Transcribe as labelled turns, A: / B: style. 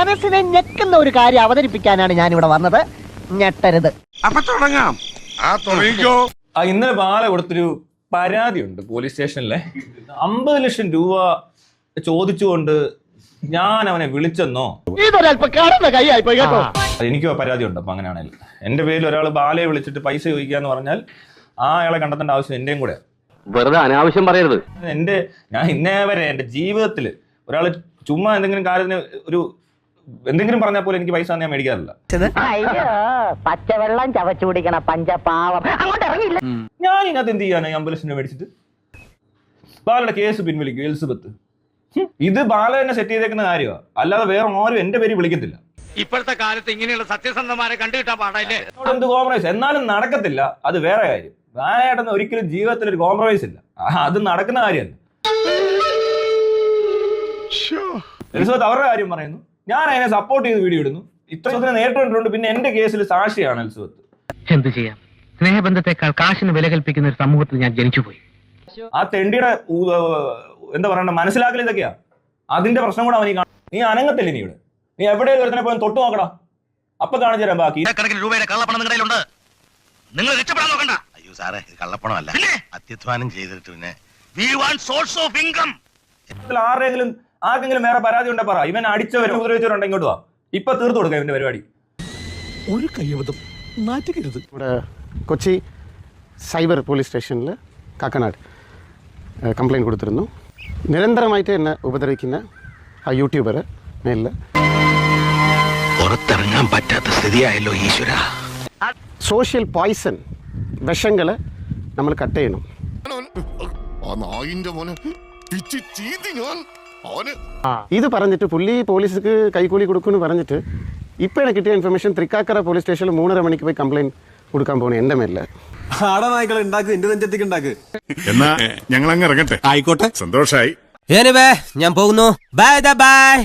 A: മനസ്സിനെ ഞെക്കുന്ന ഒരു കാര്യം അവതരിപ്പിക്കാനാണ് ഞാൻ ഇവിടെ വന്നത്. ഞെട്ടരുത്.
B: അപ്പൊ തുടങ്ങാം. തുടങ്ങിക്കോ.
C: ഇന്നലെ ബാല കൊടുത്തൊരു പരാതിയുണ്ട് പോലീസ് സ്റ്റേഷനിലെ. 50 ലക്ഷം രൂപ ചോദിച്ചുകൊണ്ട് ഞാൻ അവനെ വിളിച്ചെന്നോ. എനിക്കോ പരാതി ഉണ്ട്. അപ്പൊ അങ്ങനെയാണെങ്കിൽ എന്റെ പേരിൽ ഒരാൾ ബാലയെ വിളിച്ചിട്ട് പൈസ ചോദിക്കാന്ന് പറഞ്ഞാൽ ആ അയാളെ കണ്ടെത്തേണ്ട ആവശ്യം എന്റെയും കൂടെ.
D: വെറുതെ അനാവശ്യം പറയരുത്.
C: ഞാൻ ഇന്നേ വരെ എന്റെ ജീവിതത്തിൽ ഒരാൾ ചുമ്മാ എന്തെങ്കിലും കാര്യത്തിന് എന്തെങ്കിലും പറഞ്ഞാൽ പോലും എനിക്ക് പൈസ ഞാൻ മേടിക്കാറില്ല.
A: പച്ചവെള്ളം ചവച്ചു കുടിക്കണ പഞ്ചപാവം.
C: ഞാൻ ഇതിനകത്ത് എന്ത് ചെയ്യാനാ 50 ലക്ഷം രൂപ മേടിച്ചിട്ട്? ബാലയുടെ കേസ് പിൻവലിക്കും എലിസബത്ത്. ഇത് ബാല തന്നെ സെറ്റ് ചെയ്തേക്കുന്ന കാര്യമാണ്, അല്ലാതെ വേറെ ആരും എന്റെ പേര് വിളിക്കത്തില്ല.
B: ഇപ്പോഴത്തെ കാലത്ത് ഇങ്ങനെയുള്ള സത്യസന്ധമാരെ കണ്ടുകിട്ടാൻ പാടില്ലേ.
C: എന്ത് കോംപ്രമൈസ് എന്നാലും നടക്കത്തില്ല, അത് വേറെ കാര്യം. ബാലയായിട്ടൊന്നും ഒരിക്കലും ജീവിതത്തിൽ ഒരു കോംപ്രമൈസ് ഇല്ല, അത് നടക്കുന്ന കാര്യമല്ല. എലിസബത്ത് അവരുടെ കാര്യം പറയുന്നു, ഞാൻ അതിനെ സപ്പോർട്ട് ചെയ്ത് വീഡിയോ ഇടുന്നു. ഇത്രയും നേരിട്ട് കണ്ടിട്ടുണ്ട്. പിന്നെ എന്റെ കേസിൽ സാക്ഷിയാണ് എലിസബത്ത്.
D: എന്ത് ചെയ്യാം, സ്നേഹബന്ധത്തെക്കാൾ കാശിന് വില കൽപ്പിക്കുന്ന ഒരു സമൂഹത്തിൽ ഞാൻ ജനിച്ചുപോയി.
C: ആ തെണ്ടിയുടെ എന്താ പറയണ്ട മനസ്സിലാക്കൽ ഇതൊക്കെയാ. അതിന്റെ പ്രശ്നം കൂടെ അവനീ നീ അനങ്ങത്തില്ല. നീ ഇവിടെ നീ എവിടെയെങ്കിലും ഒരുത്തനെ പോയി തൊട്ട് നോക്കടാ, അപ്പൊ കാണിച്ചു തരാം ബാക്കി.
B: രൂപയുടെ കള്ളപ്പണം നിങ്ങളുടെ നിങ്ങൾ രക്ഷപ്പെടാൻ നോക്കണ്ട. അയ്യോ സാറേ, ഇത് കള്ളപ്പണമല്ല, അത്യധ്വാനം ചെയ്തിട്ട് പിന്നെ
C: ആർക്കെങ്കിലും വേറെ പരാതി ഉണ്ടെ പറ. ഇവൻ അടിച്ചവരും ഉപദ്രവിച്ചവരുണ്ട്, ഇങ്ങോട്ട് വാ, ഇപ്പൊ തീർത്തു കൊടുക്കാം ഇവന്റെ പരിപാടി.
E: ഒരു കയ്യബദ്ധം നാറ്റുകരുത്.
F: ഇവിടെ കൊച്ചി സൈബർ പോലീസ് സ്റ്റേഷനിൽ കാക്കനാട് കംപ്ലയിൻറ്റ് കൊടുത്തിരുന്നു. നിരന്തരമായിട്ട് എന്നെ ഉപദ്രവിക്കുന്ന ആ യൂട്യൂബർ മേലിൽ
B: പുറത്തിറങ്ങാൻ പറ്റാത്ത സ്ഥിതിയായല്ലോ ഈശ്വര.
F: സോഷ്യൽ പോയ്സൺ വിഷങ്ങൾ നമ്മൾ കട്ട് ചെയ്യണം. ഇത് പറഞ്ഞിട്ട് പുള്ളി പോലീസിക്ക് കൈക്കൂലി കൊടുക്കുമെന്ന് പറഞ്ഞിട്ട് ഇപ്പം എനിക്ക് കിട്ടിയ ഇൻഫർമേഷൻ തൃക്കാക്കര പോലീസ് സ്റ്റേഷനിൽ 3:30 മണിക്ക് പോയി കംപ്ലയിൻറ്റ് കൊടുക്കാൻ പോകുന്നു എൻ്റെ മേലിൽ.
E: ആടനായ്ക്കൾ ഉണ്ടാക്ക്, എന്റെ നെഞ്ചത്തേക്ക് ഉണ്ടാക്ക്.
G: എന്നാ ഞങ്ങൾ അങ്ങ് ഇറങ്ങട്ടെ.
E: ആയിക്കോട്ടെ,
G: സന്തോഷായി.
H: ഞാൻ പോകുന്നു. Bye bye.